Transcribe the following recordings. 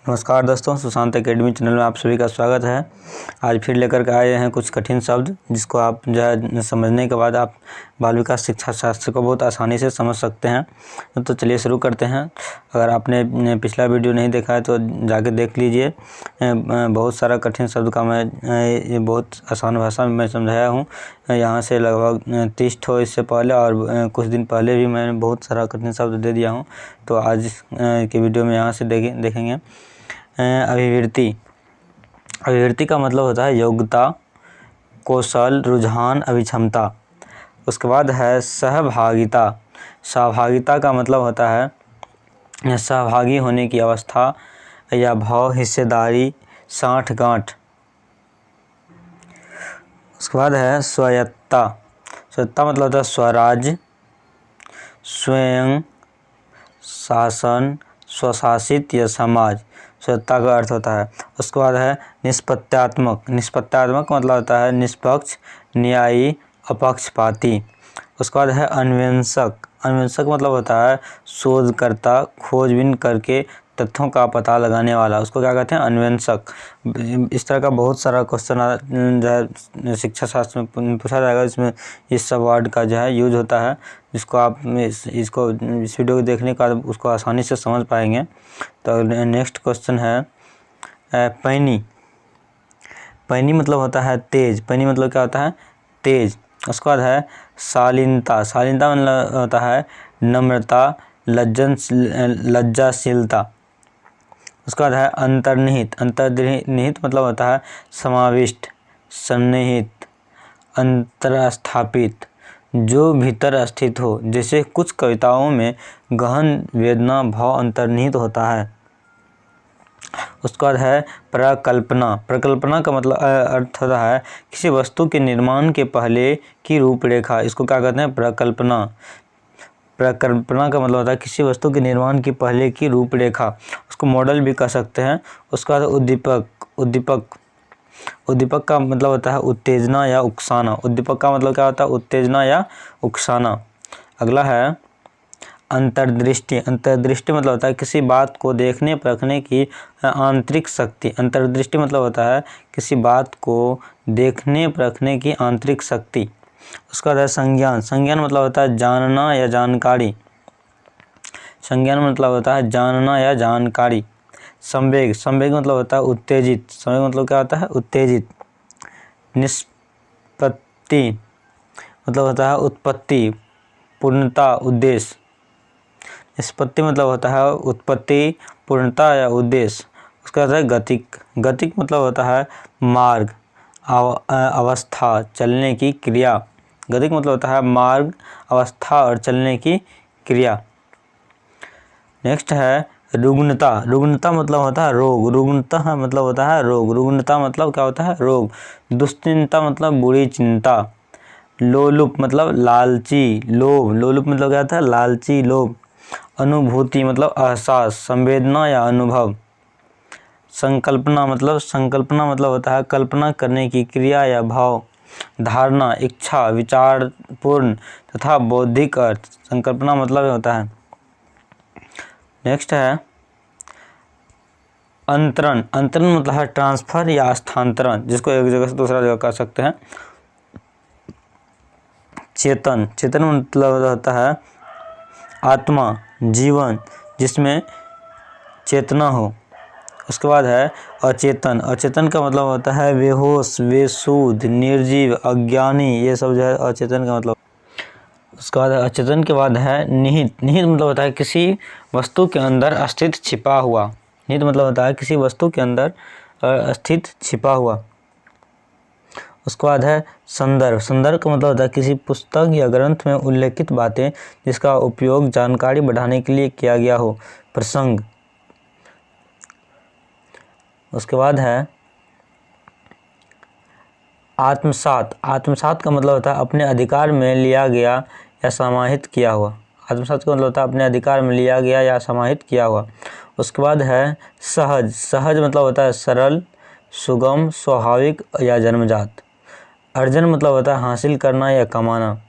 नमस्कार दोस्तों, Sushant academy channel में आप सभी का स्वागत है। आज फिर लेकर के आए हैं कुछ कठिन शब्द जिसको आप जो है समझने के बाद आप बाल विकास शिक्षा शास्त्र को बहुत आसानी से समझ सकते हैं। तो चलिए शुरू करते हैं। अगर आपने पिछला वीडियो नहीं देखा है तो जाके देख लीजिए। बहुत सारा कठिन शब्द का मैं ये बहुत आसान भाषा में मैं समझाया हूँ। यहाँ से लगभग 30 ठो इससे पहले और कुछ दिन पहले भी मैंने बहुत सारा कठिन शब्द दे दिया हूँ। तो आज के वीडियो में यहाँ से देखेंगे। अभिवृत्ति का मतलब होता है योग्यता, कौशल, रुझान, अभिक्षमता। उसके बाद है सहभागिता। सहभागिता का मतलब होता है सहभागी होने की अवस्था या भाव, हिस्सेदारी, साठगांठ। उसके बाद है स्वायत्तता। स्वायत्तता मतलब होता है स्वराज्य, स्वयं शासन, स्वशासित या समाज। स्वायत्तता का अर्थ होता है। उसके बाद है निष्पत्त्यात्मक। निष्पत्त्यात्मक मतलब होता है निष्पक्ष, न्यायी, अपक्षपाती। उसके बाद है अन्वेषक। अन्वेषक मतलब होता है शोधकर्ता, खोजबीन करके तथ्यों का पता लगाने वाला। उसको क्या कहते हैं? अन्वेषक। इस तरह का बहुत सारा क्वेश्चन जो है शिक्षा शास्त्र में पूछा जाएगा। इसमें इस सब वर्ड का जो है यूज होता है, जिसको आप इस वीडियो को देखने के बाद उसको आसानी से समझ पाएंगे। तो नेक्स्ट क्वेश्चन है पैनी। पैनी मतलब होता है तेज। पैनी मतलब क्या होता है? तेज। उसके बाद है शालीनता। शालीनता मतलब होता है नम्रता, लज्जाशीलता। उसके बाद है अंतर्निहित। अंतर्निहित मतलब होता है समाविष्ट, सन्निहित, अंतरस्थापित, जो भीतर स्थित हो। जैसे कुछ कविताओं में गहन वेदना भाव अंतर्निहित होता है। उसके बाद है प्रकल्पना। प्रकल्पना का मतलब अर्थ होता है किसी वस्तु के निर्माण के पहले की रूपरेखा। इसको क्या कहते हैं? प्रकल्पना। प्रकल्पना का मतलब होता है किसी वस्तु के निर्माण की पहले की रूपरेखा। उसको मॉडल भी कह सकते हैं। उसके बाद उद्दीपक। उद्दीपक का मतलब होता है उत्तेजना या उकसाना। उद्दीपक का मतलब क्या होता है? उत्तेजना या उकसाना। अगला है अंतर्दृष्टि। अंतर्दृष्टि मतलब होता है किसी बात को देखने परखने की आंतरिक शक्ति। अंतर्दृष्टि मतलब होता है किसी बात को देखने परखने की आंतरिक शक्ति। उसका है संज्ञान। संज्ञान मतलब होता है जानना या जानकारी। संज्ञान मतलब होता है जानना या जानकारी। संवेग। संवेग मतलब होता है उत्तेजित। संवेग मतलब क्या होता है? उत्तेजित। निष्पत्ति मतलब होता है उत्पत्ति, पूर्णता, उद्देश्य। निष्पत्ति मतलब होता है उत्पत्ति, पूर्णता या उद्देश्य। उसका है गतिक। गतिक मतलब होता है मार्ग, अवस्था, चलने की क्रिया। गतिक मतलब होता है मार्ग, अवस्था और चलने की क्रिया। नेक्स्ट है रुग्णता। रुग्णता मतलब होता है रोग। रुग्णता मतलब होता है रोग। रुग्णता मतलब क्या होता है? रोग। दुश्चिंता मतलब बुरी चिंता। लोलुप मतलब लालची, लोभ। लोलुप मतलब क्या होता है? लालची, लोभ। अनुभूति मतलब एहसास, संवेदना या अनुभव। संकल्पना मतलब होता है कल्पना करने की क्रिया या भाव। धारणा, इच्छा, विचारपूर्ण तथा बौद्धिक अर्थ। संकल्पना मतलब होता है। नेक्स्ट है अंतरण। अंतरण मतलब है ट्रांसफर या स्थानांतरण, जिसको एक जगह से दूसरा जगह कर सकते हैं। चेतन। चेतन मतलब होता है आत्मा, जीवन जिसमें चेतना हो। उसके बाद है अचेतन। अचेतन का मतलब होता है बेहोश, बेसुध, निर्जीव, अज्ञानी। ये सब जो है अचेतन का मतलब। उसके बाद अचेतन के बाद है निहित। निहित मतलब होता है किसी वस्तु के अंदर स्थित छिपा हुआ। निहित मतलब होता है किसी वस्तु के अंदर स्थित छिपा हुआ। उसके बाद है संदर्भ। संदर्भ का मतलब होता है किसी पुस्तक या ग्रंथ में उल्लेखित बातें जिसका उपयोग जानकारी बढ़ाने के लिए किया गया हो। प्रसंग। उसके बाद है आत्मसात। आत्मसात का मतलब होता है अपने अधिकार में लिया गया या समाहित किया हुआ। आत्मसात का मतलब होता है अपने अधिकार में लिया गया या समाहित किया हुआ। उसके बाद है सहज। सहज मतलब होता है सरल, सुगम, स्वाभाविक या जन्मजात। अर्जन मतलब होता है हासिल करना या कमाना।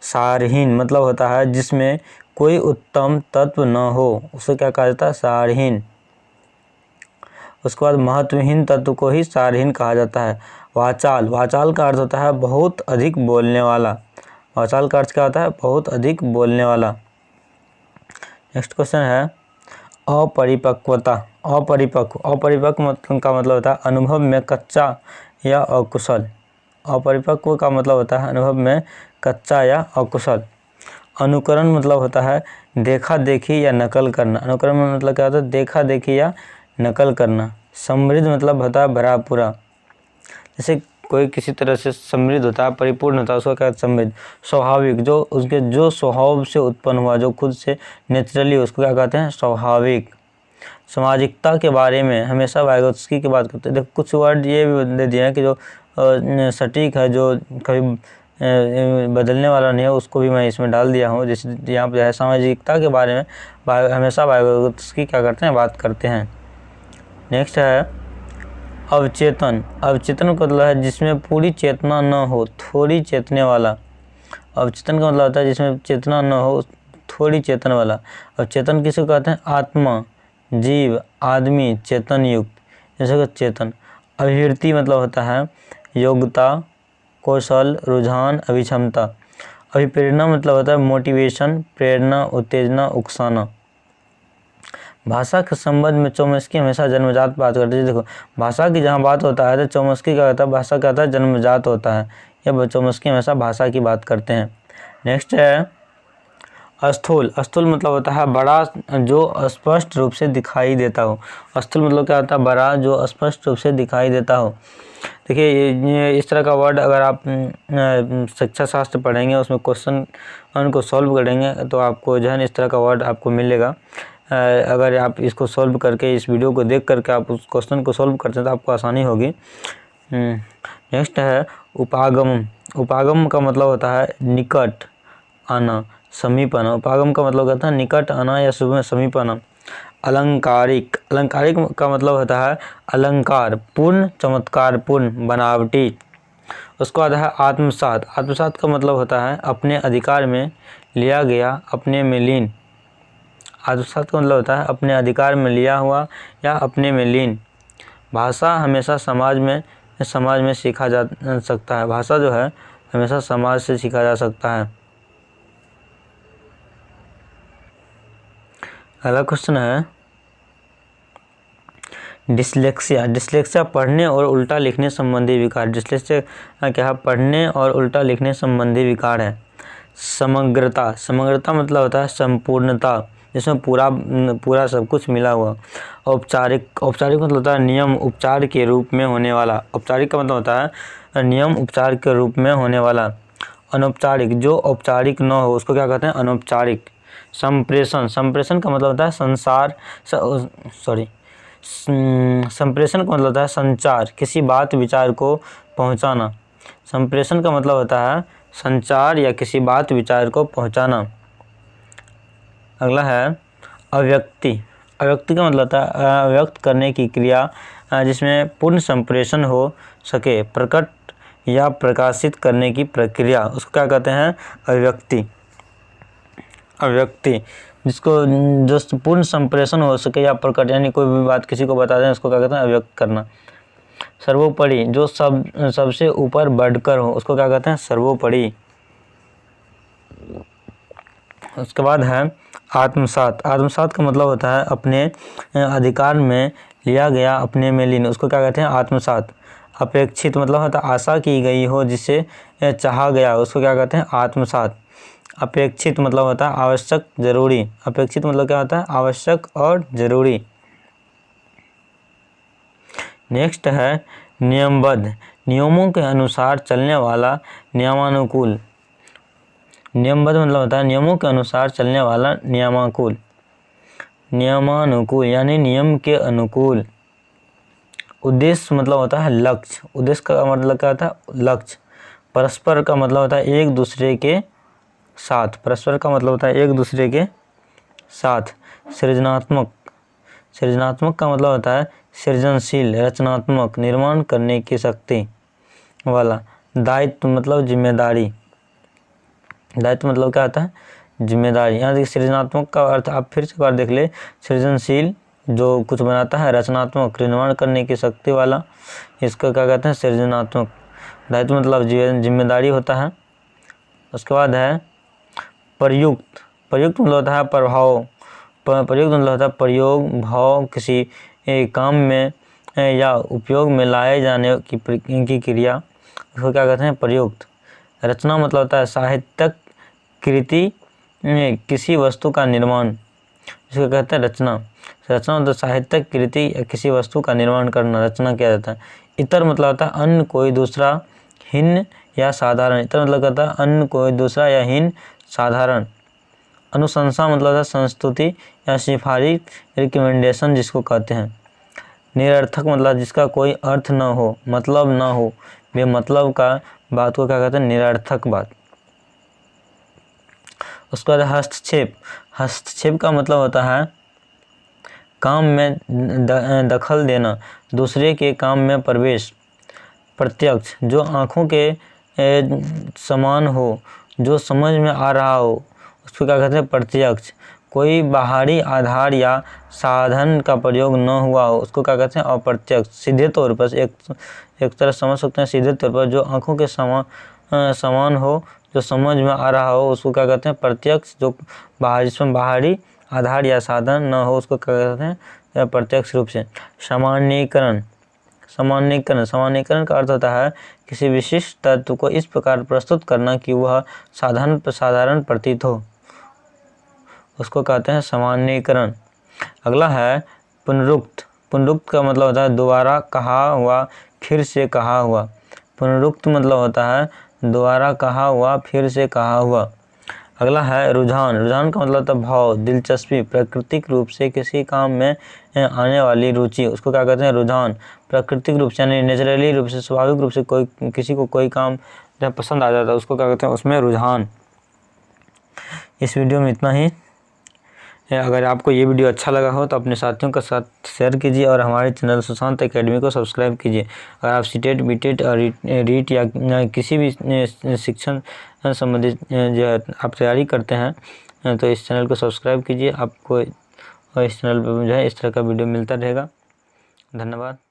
सारहीन मतलब होता है जिसमें कोई उत्तम तत्व न हो, उसे क्या कहा जाता है? सारहीन। उसके बाद महत्वहीन तत्व को ही सारहीन कहा जाता है। वाचाल, वाचाल का अर्थ होता है बहुत अधिक बोलने वाला। वाचाल का अर्थ क्या होता है? बहुत अधिक बोलने वाला। नेक्स्ट क्वेश्चन है अपरिपक्वता। अपरिपक्व, अपरिपक्व मतलब का मतलब होता है अनुभव में कच्चा या अकुशल। अपरिपक्व का मतलब होता है अनुभव में कच्चा या अकुशल। अनुकरण मतलब होता है देखा देखी या नकल करना। अनुकरण में मतलब क्या होता है? देखा देखी या नकल करना। समृद्ध मतलब होता है भरा पूरा। जैसे कोई किसी तरह से समृद्ध होता है, परिपूर्ण होता है, उसको क्या कहते हैं? समृद्ध। स्वाभाविक, जो उसके जो स्वभाव से उत्पन्न हुआ, जो खुद से नेचुरली, उसको क्या कहते हैं? स्वाभाविक। सामाजिकता के बारे में हमेशा वाइगोत्स्की की बात करते हैं। देखो कुछ वर्ड ये भी दे दिए हैं कि जो सटीक है, जो कभी बदलने वाला नहीं है, उसको भी मैं इसमें डाल दिया हूँ। जैसे यहाँ पर है सामाजिकता के बारे में हमेशा वाइगोत्स्की क्या करते हैं? बात करते हैं। नेक्स्ट है अवचेतन। अवचेतन का मतलब है जिसमें पूरी चेतना न हो, थोड़ी चेतने वाला। अवचेतन का मतलब होता है जिसमें चेतना न हो, थोड़ी चेतन वाला। अवचेतन किसे कहते हैं? आत्मा, जीव, आदमी, चेतन युक्त, जैसे कि चेतन। अभिवृत्ति मतलब होता है योग्यता, कौशल, रुझान, अभिक्षमता। अभिप्रेरणा मतलब होता है मोटिवेशन, प्रेरणा, उत्तेजना, उकसाना। भाषा के संबंध में चौमस्की हमेशा जन्मजात बात करते हैं। देखो भाषा की जहाँ बात होता है तो चौमस्की क्या कहता है? भाषा क्या होता है? जन्मजात होता है। यह चौमस्की हमेशा भाषा की बात करते हैं। नेक्स्ट है स्थूल। स्थूल मतलब होता है बड़ा, जो स्पष्ट रूप से दिखाई देता हो। स्थूल मतलब क्या होता है? बड़ा, जो स्पष्ट रूप से दिखाई देता हो। देखिए ये इस तरह का वर्ड अगर आप शिक्षा शास्त्र पढ़ेंगे, उसमें क्वेश्चन उनको सॉल्व करेंगे तो आपको जो है इस तरह का वर्ड आपको मिलेगा। अगर आप इसको सॉल्व करके, इस वीडियो को देख करके आप उस क्वेश्चन को सॉल्व करते हैं तो आपको आसानी होगी। नेक्स्ट है उपागम। उपागम का मतलब होता है निकट आना, समीप आना। उपागम का मतलब होता है निकट आना या समीप आना। अलंकारिक। अलंकारिक का मतलब होता है अलंकार पूर्ण, चमत्कार पूर्ण, बनावटी। उसके बाद है आत्मसात। आत्मसात का मतलब होता है अपने अधिकार में लिया गया, अपने में लीन। आत्मसात का मतलब होता है अपने अधिकार में लिया हुआ या अपने में लीन। भाषा हमेशा समाज में सीखा जा सकता है। भाषा जो है हमेशा समाज से सीखा जा सकता है। अगला क्वेश्चन है डिस्लेक्सिया। डिस्लेक्सिया पढ़ने और उल्टा लिखने संबंधी विकार। डिस्लेक्सिया क्या है? पढ़ने और उल्टा लिखने संबंधी विकार है। समग्रता। समग्रता मतलब होता है संपूर्णता, जिसमें पूरा सब कुछ मिला हुआ। औपचारिक। औपचारिक मतलब होता है नियम उपचार के रूप में होने वाला। औपचारिक का मतलब होता है नियम उपचार के रूप में होने वाला। अनौपचारिक, जो औपचारिक न हो उसको क्या कहते हैं? अनौपचारिक। संप्रेषण। संप्रेषण का मतलब होता है संप्रेषण का मतलब होता है संचार, किसी बात विचार को पहुंचाना। संप्रेषण का मतलब होता है संचार या किसी बात विचार को पहुंचाना। अगला है अव्यक्ति। अव्यक्ति का मतलब होता है अव्यक्त करने की क्रिया जिसमें पूर्ण संप्रेषण हो सके, प्रकट या प्रकाशित करने की प्रक्रिया, उसको क्या कहते हैं? अव्यक्ति। अव्यक्ति जिसको जो पूर्ण संप्रेषण हो सके या प्रकट, यानी कोई भी बात किसी को बता दें, उसको क्या कहते हैं? अव्यक्त करना। सर्वोपरि, जो सबसे ऊपर बढ़कर हो, उसको क्या कहते हैं? सर्वोपरि। उसके बाद है आत्मसात। आत्मसात का मतलब होता है अपने अधिकार में लिया गया, अपने में लीन, उसको क्या कहते हैं? आत्मसात। अपेक्षित मतलब होता है आशा की गई हो, जिसे चाहा गया, उसको क्या कहते हैं? आत्मसात। अपेक्षित मतलब होता है आवश्यक, जरूरी। अपेक्षित मतलब क्या होता है? आवश्यक और जरूरी। नेक्स्ट है नियमबद्ध। नियमों के अनुसार चलने वाला, नियमानुकूल। नियमबद्ध मतलब होता है नियमों के अनुसार चलने वाला, नियमानुकूल। नियमानुकूल यानी नियम के अनुकूल। उद्देश्य मतलब होता है लक्ष्य। उद्देश्य का मतलब क्या होता है? लक्ष्य। परस्पर का मतलब होता है एक दूसरे के साथ। परस्पर का मतलब होता है एक दूसरे के साथ। सृजनात्मक। सृजनात्मक का मतलब होता है सृजनशील, रचनात्मक, निर्माण करने की शक्ति वाला। दायित्व मतलब जिम्मेदारी। दायित्व मतलब क्या होता है? जिम्मेदारी। यहाँ देखिए सृजनात्मक का अर्थ आप फिर से एक बार देख ले। सृजनशील, जो कुछ बनाता है। रचनात्मक, निर्माण करने की शक्ति वाला, इसको क्या कहते हैं, सृजनात्मक। दायित्व मतलब जिम्मेदारी होता है। उसके बाद है प्रयुक्त। प्रयुक्त मतलब होता है प्रभाव। प्रयुक्त मतलब होता है प्रयोग, भाव, किसी काम में या उपयोग में लाए जाने की क्रिया, उसको क्या कहते हैं, प्रयुक्त। रचना मतलब होता है साहित्यिक कृति, किसी वस्तु का निर्माण, इसको कहते हैं रचना। रचना मतलब साहित्यिक कृति या किसी वस्तु का निर्माण करना, रचना किया जाता है। इतर मतलब होता है अन्य कोई दूसरा, हीन या साधारण। इतर मतलब कहता है अन्य कोई दूसरा या हीन, साधारण। अनुशंसा मतलब होता है संस्तुति या सिफारिश, रिकमेंडेशन जिसको कहते हैं। निरर्थक मतलब जिसका कोई अर्थ न हो, मतलब न हो, बेमतलब का बात को क्या कहते हैं, निरर्थक बात। उसके बाद हस्तक्षेप। हस्तक्षेप का मतलब होता है काम में दखल देना, दूसरे के काम में प्रवेश। प्रत्यक्ष, जो आँखों के समान हो, जो समझ में आ रहा हो, उसको क्या कहते हैं, प्रत्यक्ष। कोई बाहरी आधार या साधन का प्रयोग न हुआ हो, उसको क्या कहते हैं, अप्रत्यक्ष। सीधे तौर पर एक तरह समझ सकते हैं, सीधे तौर पर जो आँखों के समान हो, जो समझ में आ रहा हो, उसको क्या कहते हैं, प्रत्यक्ष। जो जिसमें बाहरी आधार या साधन न हो, उसको क्या कहते हैं, प्रत्यक्ष रूप से। सामान्यीकरण। सामान्यीकरण का अर्थ होता है किसी विशिष्ट तत्व को इस प्रकार प्रस्तुत करना कि वह साधारण प्रतीत हो, उसको कहते हैं सामान्यीकरण। अगला है पुनरुक्त। पुनरुक्त का मतलब होता है दोबारा कहा हुआ, फिर से कहा हुआ। पुनरुक्त मतलब होता है दोबारा कहा हुआ, फिर से कहा हुआ। अगला है रुझान। रुझान का मतलब होता है भाव, दिलचस्पी, प्राकृतिक रूप से किसी काम में आने वाली रुचि, उसको क्या कहते हैं, रुझान। प्राकृतिक रूप से यानी नेचुरली रूप से, स्वाभाविक रूप से किसी को कोई काम जब पसंद आ जाता है, उसको क्या कहते हैं, उसमें रुझान। इस वीडियो में इतना ही। अगर आपको ये वीडियो अच्छा लगा हो तो अपने साथियों के साथ शेयर कीजिए और हमारे चैनल सुशांत एकेडमी को सब्सक्राइब कीजिए। अगर आप सीटेट, बीटेट और रीट या किसी भी शिक्षण संबंधित जो है आप तैयारी करते हैं तो इस चैनल को सब्सक्राइब कीजिए। आपको इस चैनल पर जो है इस तरह का वीडियो मिलता रहेगा। धन्यवाद।